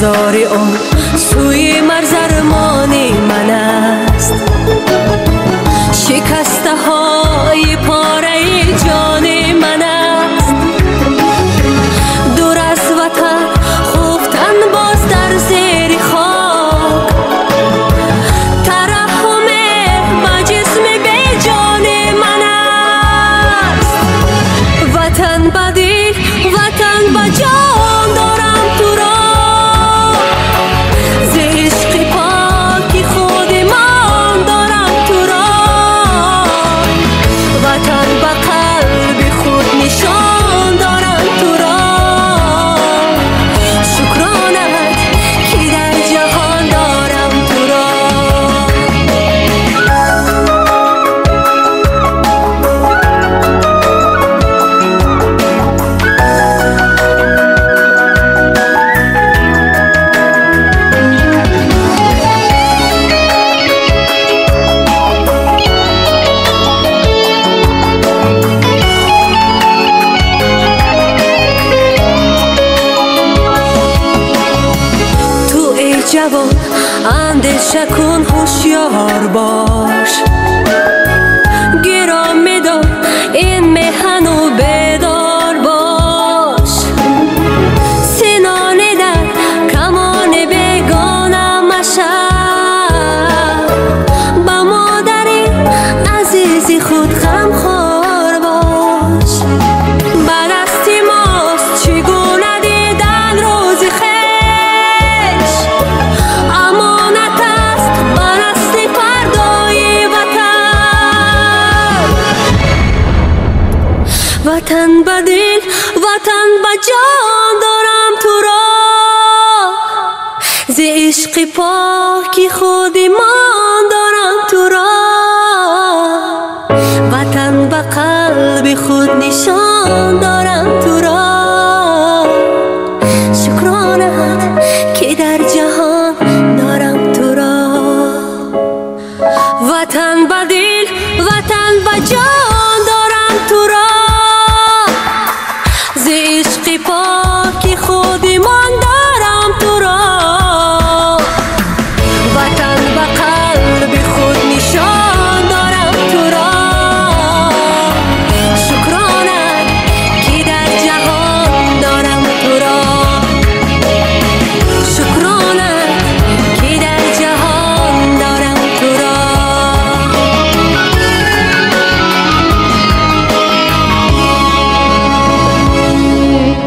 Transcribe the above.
انتظار آن سوی مرزرمان من است. شکسته های پاره جان من است. دور از وطن خفتن باز در زیر خاک. ترحم به جسم بی جان من است. وطن به دل، وطن به جان دارم تو را. ز عشق پاک خودمان دارم تو را. وطن به قلب خود نشان دارم تو را. شکرانت که در جهان دارم تو را. جوان اندیشه کن، هوشیار باش. گرام میدار این میهن و بیدار باش. سینان در کمان بیگانه مشو. با مادر عزیز خود غمخوار باش. به دست ماست چگونه دیدن روز خویش. امانت است به نسل فردای وطن. وطن به دل، وطن به جان دارم تو را. ز عشق پاک خودمان دارم تو را. وطن به قلب خود نشان دارم تو را. شکرانت که در جهان دارم تو را. وطن به دل، وطن به جان